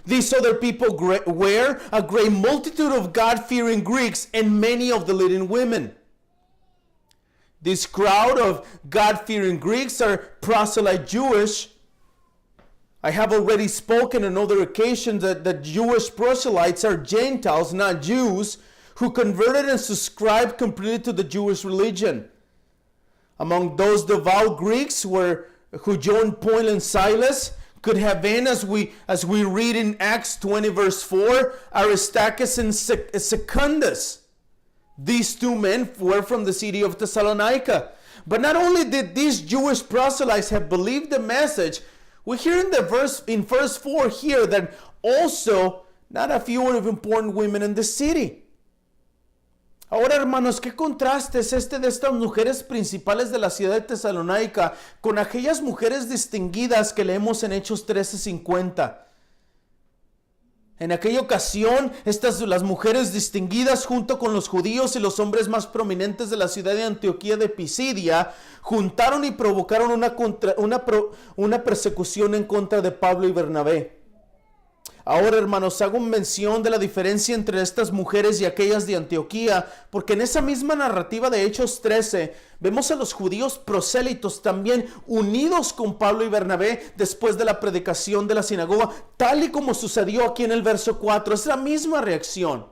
These other people were a great multitude of God-fearing Greeks and many of the leading women. This crowd of God-fearing Greeks are proselyte Jewish. I have already spoken on other occasions that the Jewish proselytes are Gentiles, not Jews, who converted and subscribed completely to the Jewish religion. Among those devout Greeks who joined Paul and Silas could have been, as we read in Acts 20 verse 4, Aristarchus and Secundus. These two men were from the city of Thessalonica. But not only did these Jewish proselytes have believed the message, we hear in verse 4 here that also not a few of important women in the city. Ahora, hermanos, ¿qué contraste es este de estas mujeres principales de la ciudad de Tesalónica con aquellas mujeres distinguidas que leemos en Hechos 13:50? En aquella ocasión, las mujeres distinguidas junto con los judíos y los hombres más prominentes de la ciudad de Antioquía de Pisidia juntaron y provocaron una persecución en contra de Pablo y Bernabé. Ahora, hermanos, hago mención de la diferencia entre estas mujeres y aquellas de Antioquía, porque en esa misma narrativa de Hechos 13 vemos a los judíos prosélitos también unidos con Pablo y Bernabé después de la predicación de la sinagoga, tal y como sucedió aquí en el verso 4. Es la misma reacción.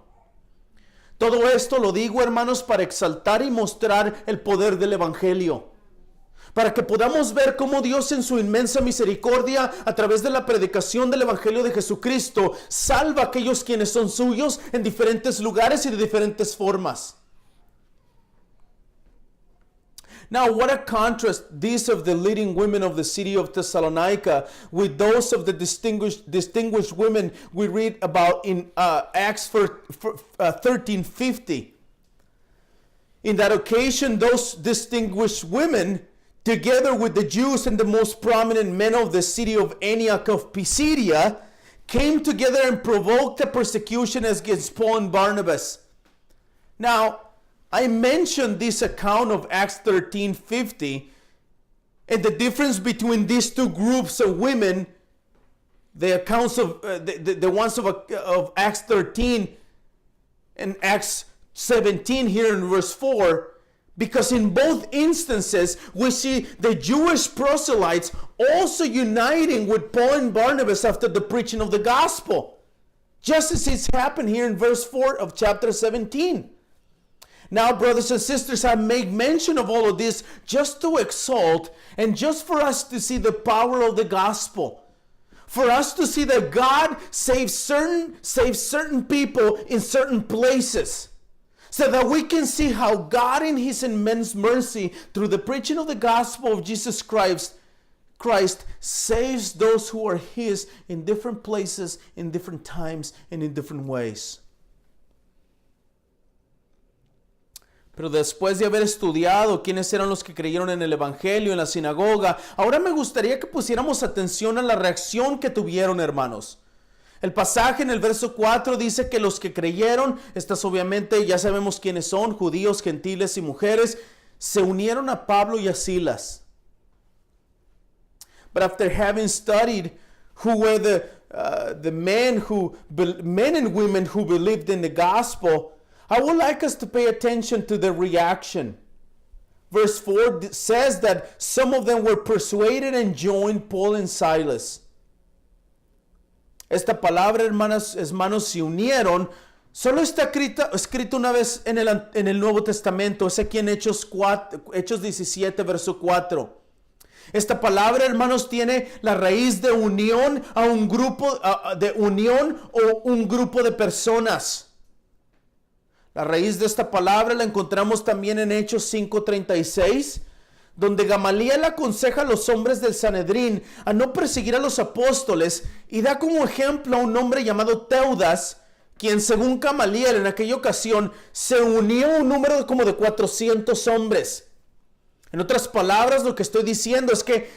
Todo esto lo digo, hermanos, para exaltar y mostrar el poder del evangelio, para que podamos ver cómo Dios en su inmensa misericordia, a través de la predicación del Evangelio de Jesucristo, salva a aquellos quienes son suyos en diferentes lugares y de diferentes formas. Now, what a contrast this of the leading women of the city of Thessalonica with those of the distinguished women we read about in Acts 13:50. In that occasion, those distinguished women, together with the Jews and the most prominent men of the city of Antioch of Pisidia, came together and provoked a persecution against Paul and Barnabas. Now, I mentioned this account of Acts 13:50, and the difference between these two groups of women, the accounts of the ones of Acts 13 and Acts 17 here in verse 4, because in both instances we see the Jewish proselytes also uniting with Paul and Barnabas after the preaching of the gospel, just as it's happened here in verse 4 of chapter 17. Now, brothers and sisters, I make mention of all of this just to exalt and just for us to see the power of the gospel, for us to see that God saves certain people in certain places, so that we can see how God in His immense mercy, through the preaching of the gospel of Jesus Christ, Christ saves those who are His in different places, in different times, and in different ways. Pero después de haber estudiado quiénes eran los que creyeron en el Evangelio, en la sinagoga, ahora me gustaría que pusiéramos atención a la reacción que tuvieron, hermanos. El pasaje en el verso 4 dice que los que creyeron, estas obviamente ya sabemos quiénes son, judíos, gentiles y mujeres, se unieron a Pablo y a Silas. But after having studied who were the men and women who believed in the gospel, I would like us to pay attention to the reaction. Verse 4 says that some of them were persuaded and joined Paul and Silas. Esta palabra, hermanos, se unieron. Solo está escrito una vez en el Nuevo Testamento. Es aquí en Hechos 17, verso 4. Esta palabra, hermanos, tiene la raíz de unión a un grupo de unión o un grupo de personas. La raíz de esta palabra la encontramos también en Hechos 5:36, donde Gamaliel aconseja a los hombres del Sanedrín a no perseguir a los apóstoles y da como ejemplo a un hombre llamado Teudas, quien según Gamaliel en aquella ocasión se unió a un número como de 400 hombres. En otras palabras, lo que estoy diciendo es que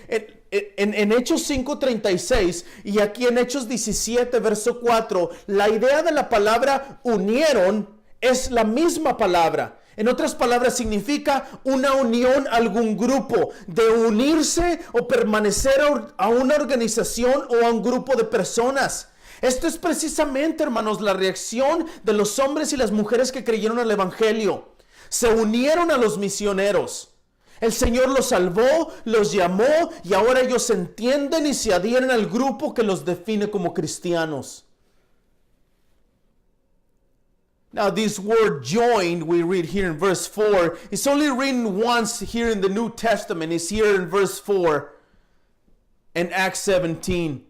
en Hechos 5:36 y aquí en Hechos 17, verso 4, la idea de la palabra unieron es la misma palabra. En otras palabras, significa una unión a algún grupo, de unirse o permanecer a una organización o a un grupo de personas. Esto es precisamente, hermanos, la reacción de los hombres y las mujeres que creyeron al Evangelio. Se unieron a los misioneros. El Señor los salvó, los llamó y ahora ellos entienden y se adhieren al grupo que los define como cristianos. Now this word joined, we read here in verse 4, it's only written once here in the New Testament. It's here in verse 4 in Acts 17.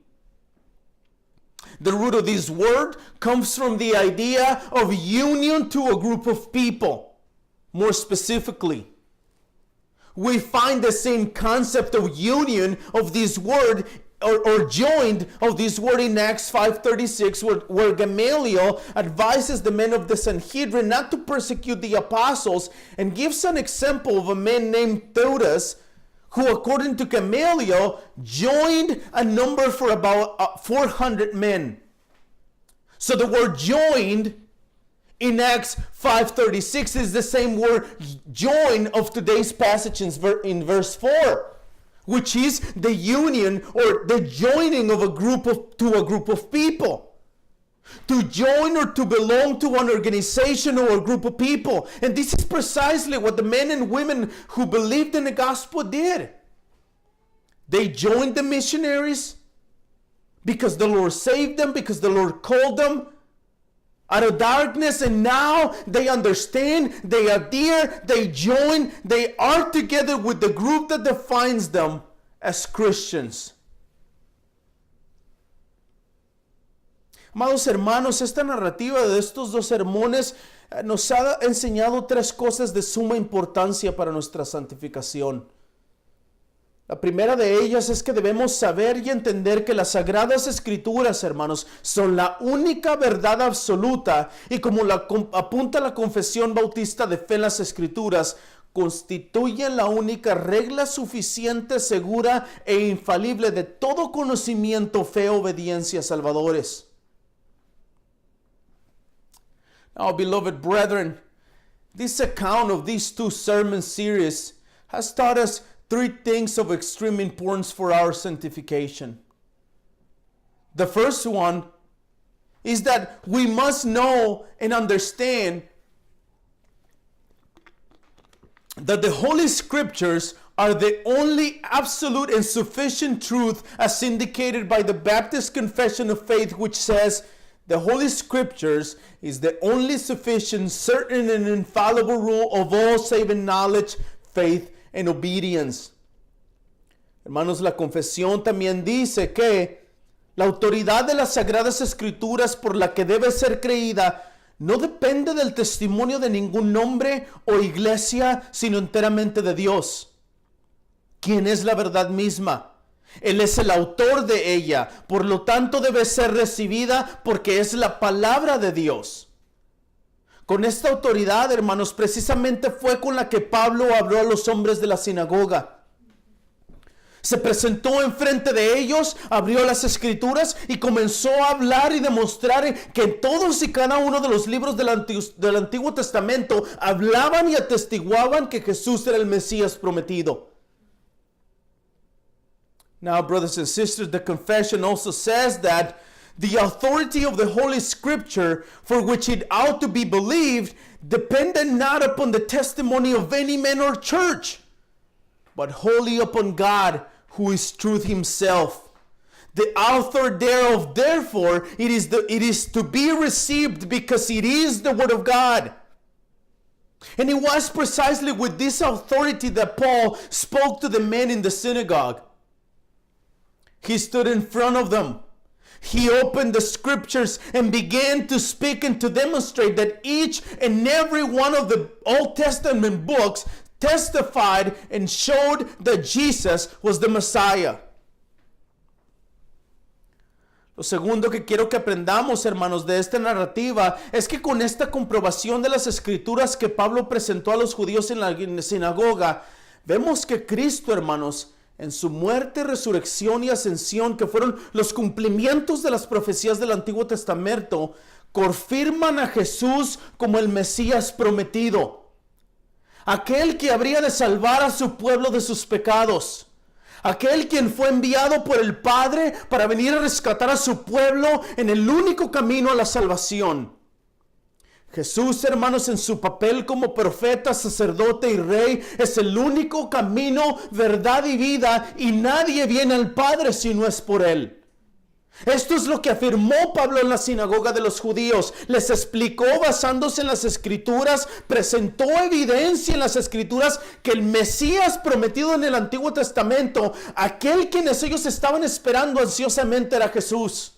The root of this word comes from the idea of union to a group of people. More specifically, we find the same concept of union of this word or joined of this word in Acts 5:36, where Gamaliel advises the men of the Sanhedrin not to persecute the apostles and gives an example of a man named Teudas, who according to Gamaliel joined a number for about 400 men. So the word joined in Acts 5:36 is the same word join of today's passage in verse 4. Which is the union or the joining of a group of people. To join or to belong to an organization or a group of people. And this is precisely what the men and women who believed in the gospel did. They joined the missionaries because the Lord saved them, because the Lord called them out of darkness, and now they understand, they adhere, they join, they are together with the group that defines them as Christians. Amados hermanos, esta narrativa de estos dos sermones nos ha enseñado tres cosas de suma importancia para nuestra santificación. La primera de ellas es que debemos saber y entender que las Sagradas Escrituras, hermanos, son la única verdad absoluta y como apunta la Confesión Bautista de Fe en las Escrituras, constituyen la única regla suficiente, segura e infalible de todo conocimiento, fe, obediencia, salvadores. Now, beloved brethren, this account of these two sermon series has taught us three things of extreme importance for our sanctification. The first one is that we must know and understand that the Holy Scriptures are the only absolute and sufficient truth as indicated by the Baptist Confession of Faith, which says the Holy Scriptures is the only sufficient, certain, and infallible rule of all saving knowledge, faith, and obedience. Hermanos, la confesión también dice que la autoridad de las Sagradas Escrituras por la que debe ser creída no depende del testimonio de ningún hombre o iglesia, sino enteramente de Dios, quien es la verdad misma. Él es el autor de ella, por lo tanto debe ser recibida porque es la palabra de Dios. Con esta autoridad, hermanos, precisamente fue con la que Pablo habló a los hombres de la sinagoga. Se presentó enfrente de ellos, abrió las escrituras y comenzó a hablar y demostrar que todos y cada uno de los libros del Antiguo Testamento hablaban y atestiguaban que Jesús era el Mesías prometido. Now, brothers and sisters, the confession also says that the authority of the Holy Scripture, for which it ought to be believed, depended not upon the testimony of any man or church, but wholly upon God, who is truth himself. The author thereof, therefore, it is to be received because it is the word of God. And it was precisely with this authority that Paul spoke to the men in the synagogue. He stood in front of them. He opened the scriptures and began to speak and to demonstrate that each and every one of the Old Testament books testified and showed that Jesus was the Messiah. Lo segundo que quiero que aprendamos, hermanos, de esta narrativa es que con esta comprobación de las escrituras que Pablo presentó a los judíos en la sinagoga, vemos que Cristo, hermanos, en su muerte, resurrección y ascensión, que fueron los cumplimientos de las profecías del Antiguo Testamento, confirman a Jesús como el Mesías prometido. Aquel que habría de salvar a su pueblo de sus pecados. Aquel quien fue enviado por el Padre para venir a rescatar a su pueblo en el único camino a la salvación. Jesús, hermanos, en su papel como profeta, sacerdote y rey, es el único camino, verdad y vida, y nadie viene al Padre si no es por él. Esto es lo que afirmó Pablo en la sinagoga de los judíos. Les explicó basándose en las escrituras, presentó evidencia en las escrituras que el Mesías prometido en el Antiguo Testamento, aquel quienes ellos estaban esperando ansiosamente, era Jesús.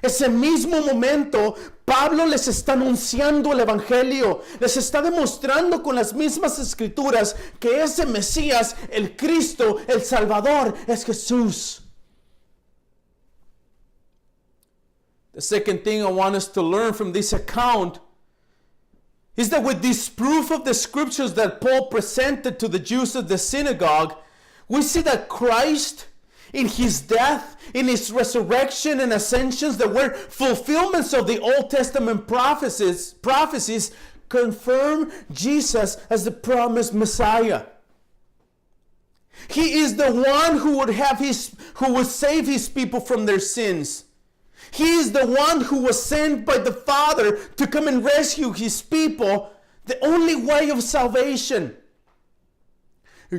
Ese mismo momento, Pablo les está anunciando el Evangelio, les está demostrando con las mismas escrituras que ese Mesías, el Cristo, el Salvador, es Jesús. The second thing I want us to learn from this account is that with this proof of the scriptures that Paul presented to the Jews of the synagogue, we see that Christ, in his death, in his resurrection and ascensions, that were fulfillments of the Old Testament prophecies confirm Jesus as the promised Messiah. He is the one who would save his people from their sins. He is the one who was sent by the Father to come and rescue his people, the only way of salvation.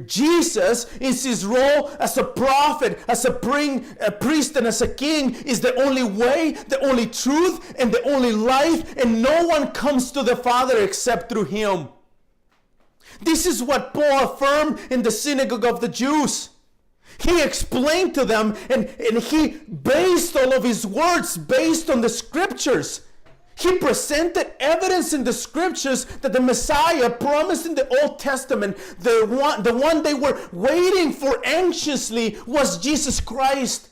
Jesus, in his role as a prophet, as a priest, and as a king, is the only way, the only truth, and the only life, and no one comes to the Father except through him. This is what Paul affirmed in the synagogue of the Jews. He explained to them, and he based all of his words based on the scriptures. He presented evidence in the scriptures that the Messiah promised in the Old Testament, the one they were waiting for anxiously, was Jesus Christ.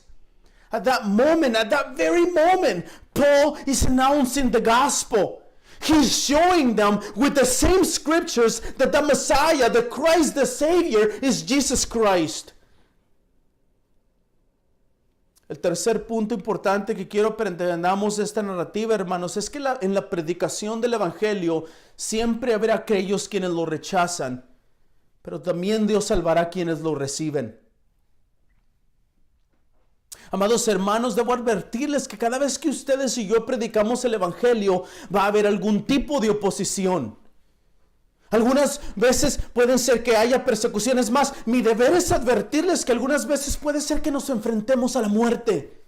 At that moment, at that very moment, Paul is announcing the gospel. He's showing them with the same scriptures that the Messiah, the Christ, the Savior, is Jesus Christ. El tercer punto importante que quiero que entendamos de esta narrativa, hermanos, es que en la predicación del Evangelio siempre habrá aquellos quienes lo rechazan, pero también Dios salvará a quienes lo reciben. Amados hermanos, debo advertirles que cada vez que ustedes y yo predicamos el Evangelio, va a haber algún tipo de oposición. Algunas veces pueden ser que haya persecuciones más. Mi deber es advertirles que algunas veces puede ser que nos enfrentemos a la muerte.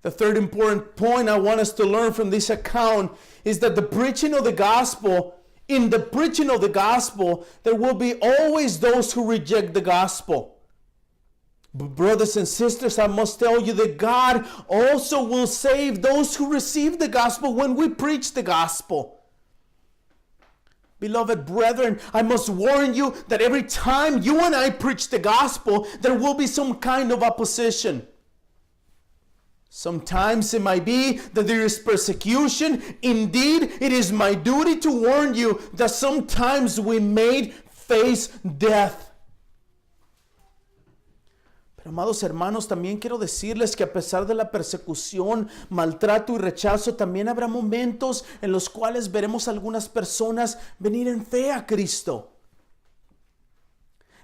The third important point I want us to learn from this account is that in the preaching of the gospel, there will be always those who reject the gospel. But brothers and sisters, I must tell you that God also will save those who receive the gospel when we preach the gospel. Beloved brethren, I must warn you that every time you and I preach the gospel, there will be some kind of opposition. Sometimes it might be that there is persecution. Indeed, it is my duty to warn you that sometimes we may face death. Pero amados hermanos, también quiero decirles que a pesar de la persecución, maltrato y rechazo, también habrá momentos en los cuales veremos a algunas personas venir en fe a Cristo.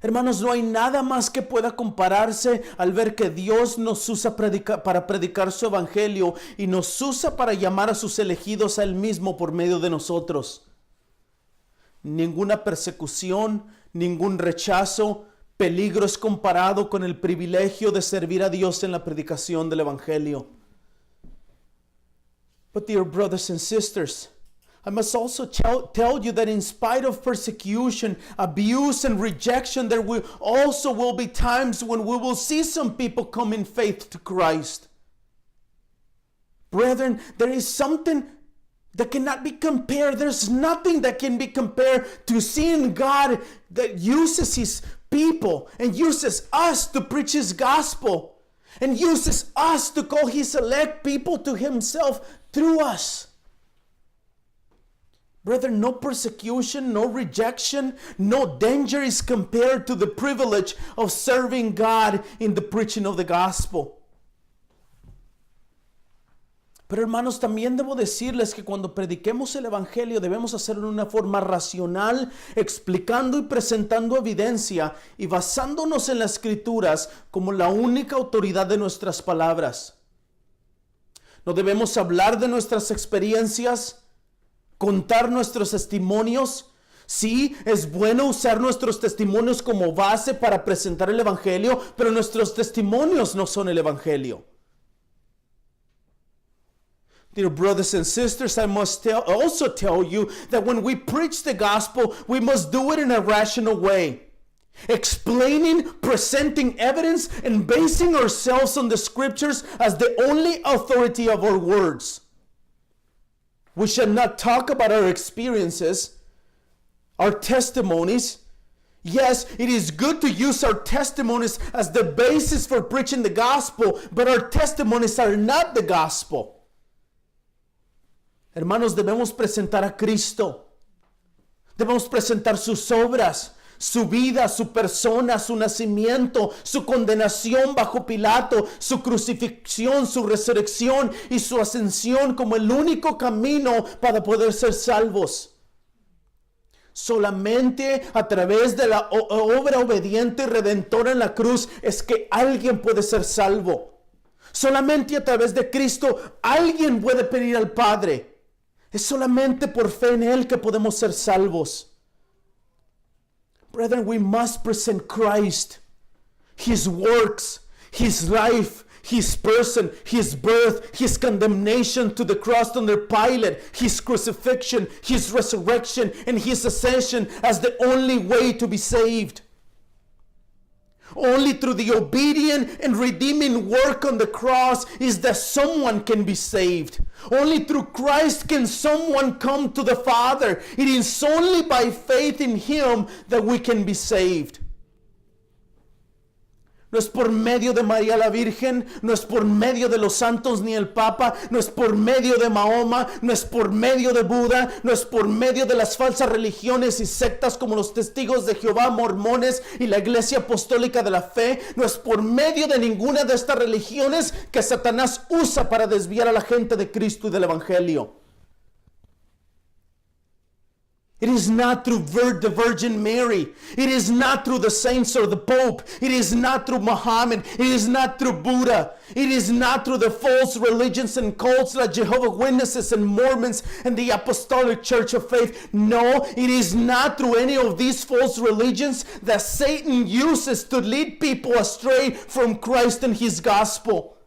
Hermanos, no hay nada más que pueda compararse al ver que Dios nos usa para predicar su evangelio y nos usa para llamar a sus elegidos a Él mismo por medio de nosotros. Ninguna persecución, ningún rechazo, peligro es comparado con el privilegio de servir a Dios en la predicación del evangelio. But dear brothers and sisters, I must also tell you that in spite of persecution, abuse, and rejection, there will be times when we will see some people come in faith to Christ. Brethren, there is something that cannot be compared. There's nothing that can be compared to seeing God that uses His people and uses us to preach His gospel and uses us to call His elect people to Himself through us. Brethren, no persecution, no rejection, no danger is compared to the privilege of serving God in the preaching of the gospel. Pero hermanos, también debo decirles que cuando prediquemos el evangelio debemos hacerlo de una forma racional, explicando y presentando evidencia y basándonos en las escrituras como la única autoridad de nuestras palabras. No debemos hablar de nuestras experiencias, contar nuestros testimonios. Sí, es bueno usar nuestros testimonios como base para presentar el evangelio, pero nuestros testimonios no son el evangelio. Dear brothers and sisters, I must also tell you that when we preach the gospel, we must do it in a rational way. Explaining, presenting evidence, and basing ourselves on the scriptures as the only authority of our words. We should not talk about our experiences, our testimonies. Yes, it is good to use our testimonies as the basis for preaching the gospel, but our testimonies are not the gospel. Hermanos, debemos presentar a Cristo. Debemos presentar sus obras, su vida, su persona, su nacimiento, su condenación bajo Pilato, su crucifixión, su resurrección y su ascensión como el único camino para poder ser salvos. Solamente a través de la obra obediente y redentora en la cruz es que alguien puede ser salvo. Solamente a través de Cristo alguien puede pedir al Padre. Es solamente por fe en Él que podemos ser salvos. Brethren, we must present Christ, His works, His life, His person, His birth, His condemnation to the cross under Pilate, His crucifixion, His resurrection, and His ascension as the only way to be saved. Only through the obedient and redeeming work on the cross is that someone can be saved. Only through Christ can someone come to the Father. It is only by faith in Him that we can be saved. No es por medio de María la Virgen, no es por medio de los santos ni el Papa, no es por medio de Mahoma, no es por medio de Buda, no es por medio de las falsas religiones y sectas como los Testigos de Jehová, mormones y la Iglesia Apostólica de la Fe, no es por medio de ninguna de estas religiones que Satanás usa para desviar a la gente de Cristo y del Evangelio. It is not through the Virgin Mary. It is not through the saints or the Pope. It is not through Muhammad. It is not through Buddha. It is not through the false religions and cults like Jehovah's Witnesses and Mormons and the Apostolic Church of Faith. No, it is not through any of these false religions that Satan uses to lead people astray from Christ and His gospel.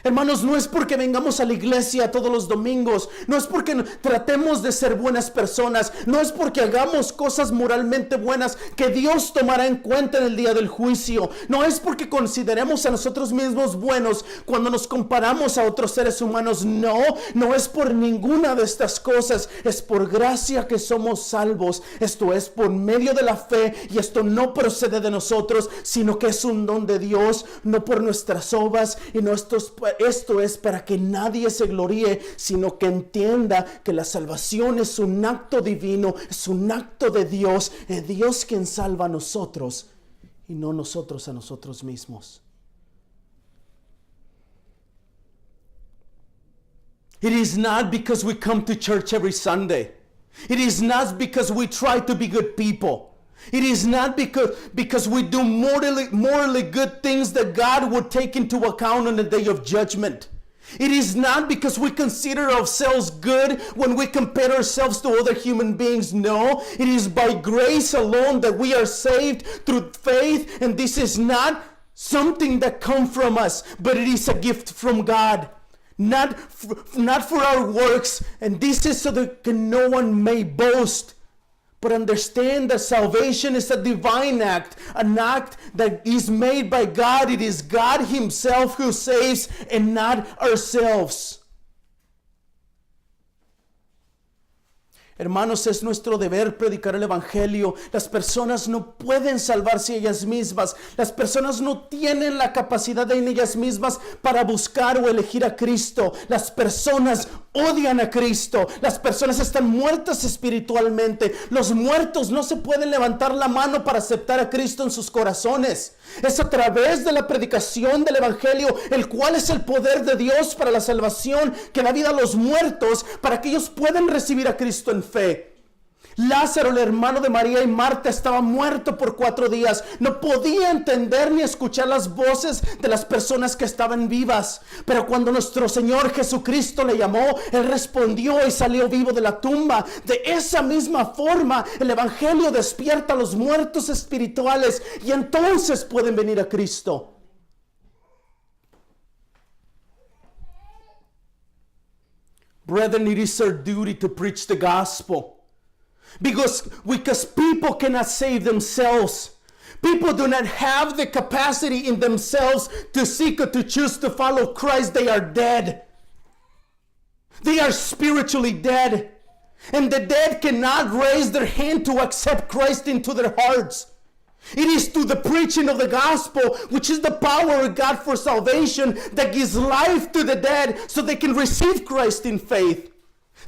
Hermanos, no es porque vengamos a la iglesia todos los domingos, no es porque tratemos de ser buenas personas, no es porque hagamos cosas moralmente buenas que Dios tomará en cuenta en el día del juicio, no es porque consideremos a nosotros mismos buenos cuando nos comparamos a otros seres humanos, no es por ninguna de estas cosas, es por gracia que somos salvos. Esto es por medio de la fe, y esto no procede de nosotros, sino que es un don de Dios, no por nuestras obras, y no esto es para que nadie se gloríe, sino que entienda que la salvación es un acto divino, es un acto de Dios, es Dios quien salva a nosotros y no nosotros a nosotros mismos. It is not because we come to church every Sunday. It is not because we try to be good people. It is not because we do morally good things that God would take into account on the day of judgment. It is not because we consider ourselves good when we compare ourselves to other human beings. No, it is by grace alone that we are saved through faith, and this is not something that comes from us, but it is a gift from God. Not for our works, and this is so that no one may boast. But understand that salvation is a divine act, an act that is made by God. It is God Himself who saves and not ourselves. Hermanos, es nuestro deber predicar el Evangelio. Las personas no pueden salvarse ellas mismas. Las personas no tienen la capacidad en ellas mismas para buscar o elegir a Cristo. Las personas odian a Cristo. Las personas están muertas espiritualmente. Los muertos no se pueden levantar la mano para aceptar a Cristo en sus corazones. Es a través de la predicación del Evangelio, el cual es el poder de Dios para la salvación, que da vida a los muertos, para que ellos puedan recibir a Cristo en fe. Lázaro, el hermano de María y Marta, estaba muerto por 4 días. No podía entender ni escuchar las voces de las personas que estaban vivas. Pero cuando nuestro Señor Jesucristo le llamó, Él respondió y salió vivo de la tumba. De esa misma forma, el Evangelio despierta a los muertos espirituales, y entonces pueden venir a Cristo. Brethren, it is our duty to preach the gospel. Because people cannot save themselves. People do not have the capacity in themselves to seek or to choose to follow Christ. They are dead. They are spiritually dead. And the dead cannot raise their hand to accept Christ into their hearts. It is through the preaching of the gospel, which is the power of God for salvation, that gives life to the dead so they can receive Christ in faith.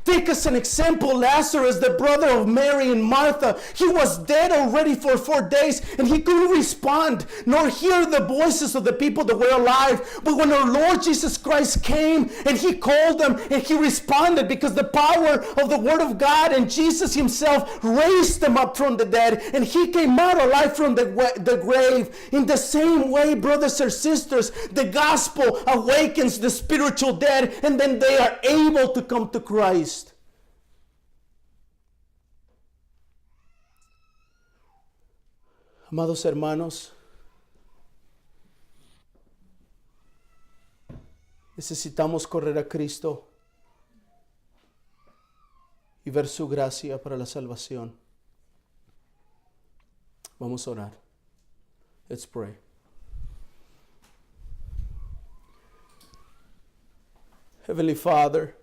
Take as an example Lazarus, the brother of Mary and Martha. He was dead already for 4 days, and he couldn't respond nor hear the voices of the people that were alive. But when our Lord Jesus Christ came and He called them, and He responded, because the power of the Word of God and Jesus Himself raised them up from the dead, and He came out alive from the grave. In the same way, brothers and sisters, the gospel awakens the spiritual dead, and then they are able to come to Christ. Amados hermanos, necesitamos correr a Cristo y ver su gracia para la salvación. Vamos a orar. Let's pray. Heavenly Father,